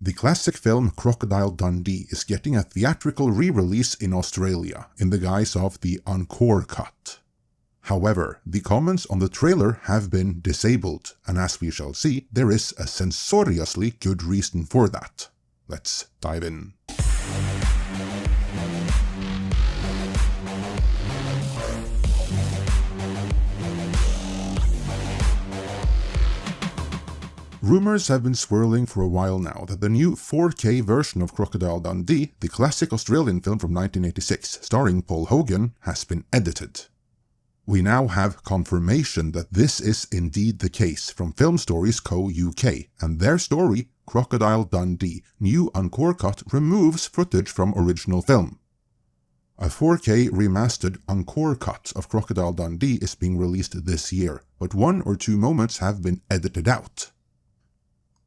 The classic film Crocodile Dundee is getting a theatrical re-release in Australia in the guise of the Encore Cut. However, the comments on the trailer have been disabled, and as we shall see, there is a censoriously good reason for that. Let's dive in. Rumours have been swirling for a while now that the new 4K version of Crocodile Dundee, the classic Australian film from 1986 starring Paul Hogan, has been edited. We now have confirmation that this is indeed the case from Film Stories Co. UK, and their story, Crocodile Dundee, new Encore Cut, removes footage from original film. A 4K remastered Encore Cut of Crocodile Dundee is being released this year, but 1 or 2 moments have been edited out.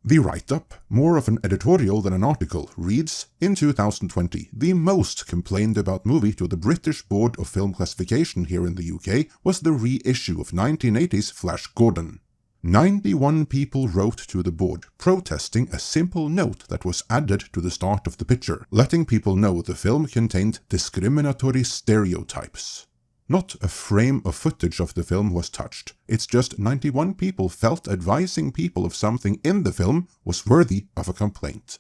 The write-up, more of an editorial than an article, reads, in 2020, the most complained about movie to the British Board of Film Classification here in the UK was the reissue of 1980's Flash Gordon. 91 people wrote to the board, protesting a simple note that was added to the start of the picture, letting people know the film contained discriminatory stereotypes. Not a frame of footage of the film was touched, it's just 91 people felt advising people of something in the film was worthy of a complaint.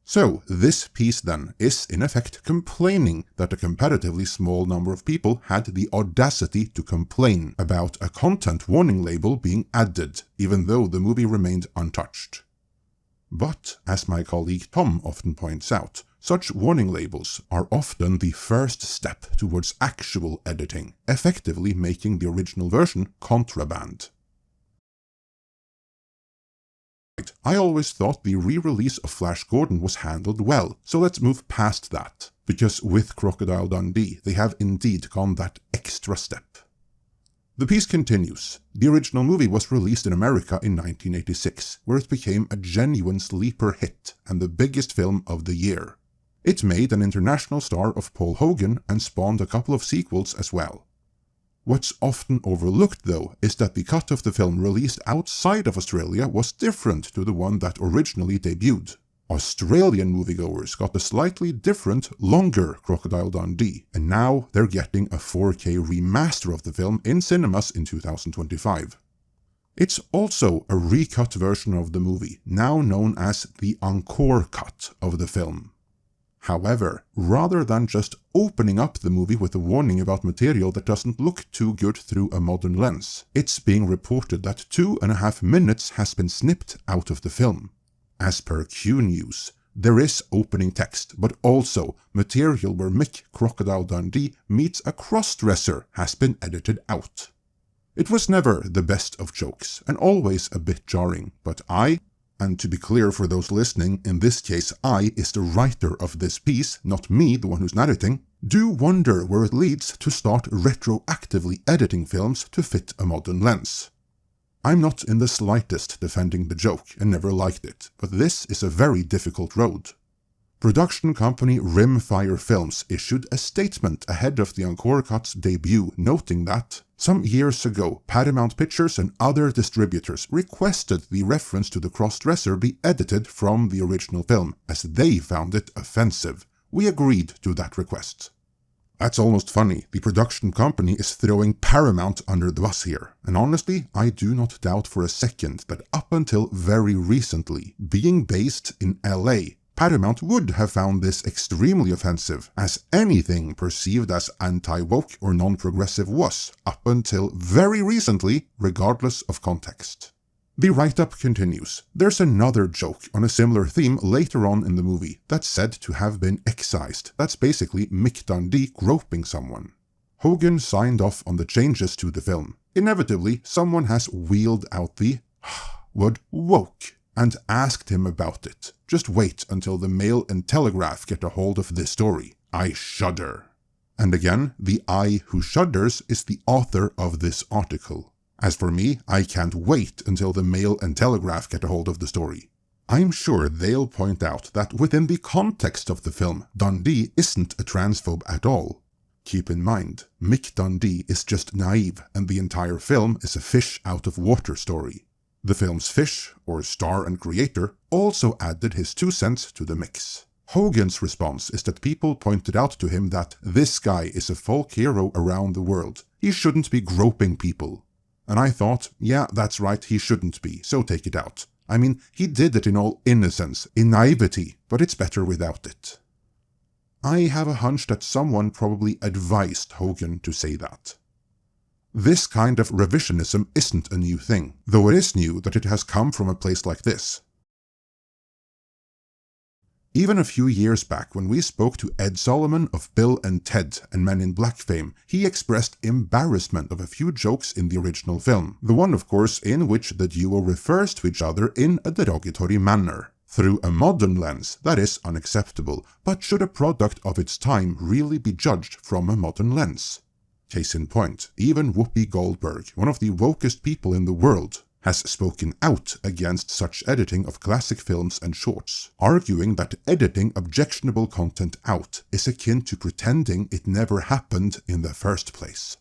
So, this piece then is in effect complaining that a comparatively small number of people had the audacity to complain about a content warning label being added, even though the movie remained untouched. But, as my colleague Tom often points out, such warning labels are often the first step towards actual editing, effectively making the original version contraband. I always thought the re-release of Flash Gordon was handled well, so let's move past that, because with Crocodile Dundee they have indeed gone that extra step. The piece continues. The original movie was released in America in 1986, where it became a genuine sleeper hit and the biggest film of the year. It made an international star of Paul Hogan and spawned a couple of sequels as well. What's often overlooked though is that the cut of the film released outside of Australia was different to the one that originally debuted. Australian moviegoers got a slightly different, longer Crocodile Dundee, and now they're getting a 4K remaster of the film in cinemas in 2025. It's also a recut version of the movie, now known as the Encore Cut of the film. However, rather than just opening up the movie with a warning about material that doesn't look too good through a modern lens, it's being reported that 2.5 minutes has been snipped out of the film. As per Q News, there is opening text, but also material where Mick Crocodile Dundee meets a crossdresser has been edited out. It was never the best of jokes, and always a bit jarring, but and to be clear for those listening, in this case I is the writer of this piece, not me, the one who's narrating, do wonder where it leads to start retroactively editing films to fit a modern lens. I'm not in the slightest defending the joke and never liked it, but this is a very difficult road. Production company Rimfire Films issued a statement ahead of the Encore Cut's debut, noting that some years ago, Paramount Pictures and other distributors requested the reference to the crossdresser be edited from the original film, as they found it offensive. We agreed to that request. That's almost funny. The production company is throwing Paramount under the bus here. And honestly, I do not doubt for a second that up until very recently, being based in LA, Paramount would have found this extremely offensive, as anything perceived as anti-woke or non-progressive was, up until very recently, regardless of context. The write-up continues. There's another joke on a similar theme later on in the movie that's said to have been excised. That's basically Mick Dundee groping someone. Hogan signed off on the changes to the film. Inevitably, someone has wheeled out the word woke and asked him about it. Just wait until the Mail and Telegraph get a hold of this story. I shudder. And again, the I who shudders is the author of this article. As for me, I can't wait until the Mail and Telegraph get a hold of the story. I'm sure they'll point out that within the context of the film, Dundee isn't a transphobe at all. Keep in mind, Mick Dundee is just naive and the entire film is a fish out of water story. The film's fish, or star and creator, also added his 2 cents to the mix. Hogan's response is that people pointed out to him that this guy is a folk hero around the world. He shouldn't be groping people. And I thought, yeah, that's right, he shouldn't be, so take it out. I mean, he did it in all innocence, in naivety, but it's better without it. I have a hunch that someone probably advised Hogan to say that. This kind of revisionism isn't a new thing, though it is new that it has come from a place like this. Even a few years back, when we spoke to Ed Solomon of Bill and Ted and Men in Black fame, he expressed embarrassment of a few jokes in the original film, the one of course in which the duo refers to each other in a derogatory manner. Through a modern lens, that is unacceptable, but should a product of its time really be judged from a modern lens? Case in point, even Whoopi Goldberg, one of the wokest people in the world, has spoken out against such editing of classic films and shorts, arguing that editing objectionable content out is akin to pretending it never happened in the first place.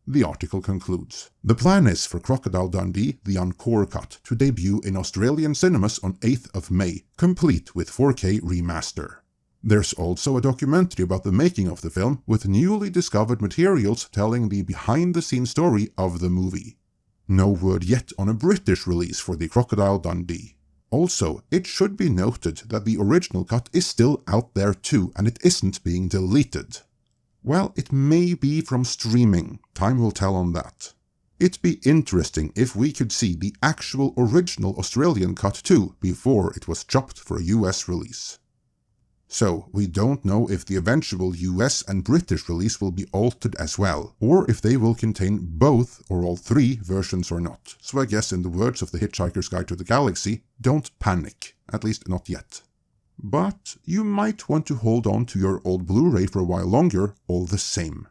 The article concludes, the plan is for Crocodile Dundee, the Encore Cut, to debut in Australian cinemas on 8th of May, complete with 4K remaster. There's also a documentary about the making of the film, with newly discovered materials telling the behind-the-scenes story of the movie. No word yet on a British release for the Crocodile Dundee. Also, it should be noted that the original cut is still out there too, and it isn't being deleted. Well, it may be from streaming, time will tell on that. It'd be interesting if we could see the actual original Australian cut too, before it was chopped for a US release. So, we don't know if the eventual US and British release will be altered as well, or if they will contain both or all 3 versions or not. So I guess in the words of The Hitchhiker's Guide to the Galaxy, don't panic, at least not yet. But you might want to hold on to your old Blu-ray for a while longer, all the same.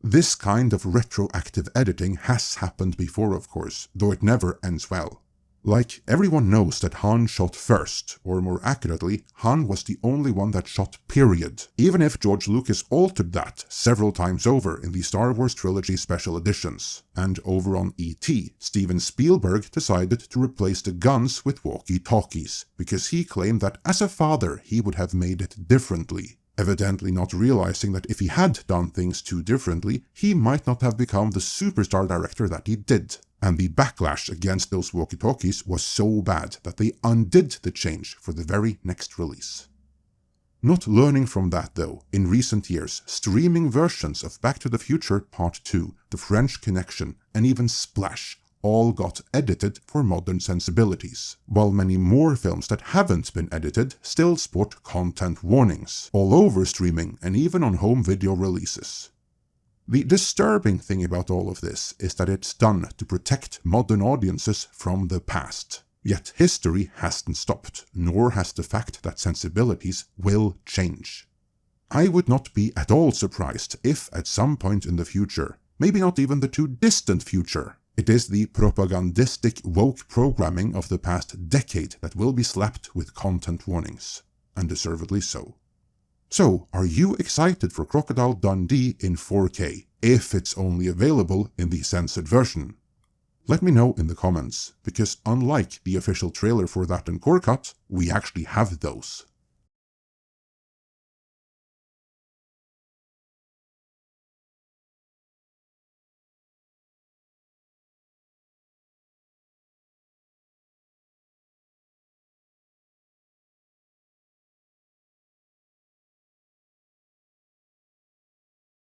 This kind of retroactive editing has happened before, of course, though it never ends well. Like, everyone knows that Han shot first, or more accurately, Han was the only one that shot, period, even if George Lucas altered that several times over in the Star Wars Trilogy special editions. And over on E.T., Steven Spielberg decided to replace the guns with walkie-talkies, because he claimed that as a father he would have made it differently. Evidently not realizing that if he had done things too differently, he might not have become the superstar director that he did. And the backlash against those walkie-talkies was so bad that they undid the change for the very next release. Not learning from that though, in recent years, streaming versions of Back to the Future Part 2, The French Connection, and even Splash all got edited for modern sensibilities, while many more films that haven't been edited still sport content warnings, all over streaming and even on home video releases. The disturbing thing about all of this is that it's done to protect modern audiences from the past. Yet history hasn't stopped, nor has the fact that sensibilities will change. I would not be at all surprised if at some point in the future, maybe not even the too distant future, it is the propagandistic woke programming of the past decade that will be slapped with content warnings, and deservedly so. So, are you excited for Crocodile Dundee in 4K, if it's only available in the censored version? Let me know in the comments, because unlike the official trailer for that Encore Cut, we actually have those.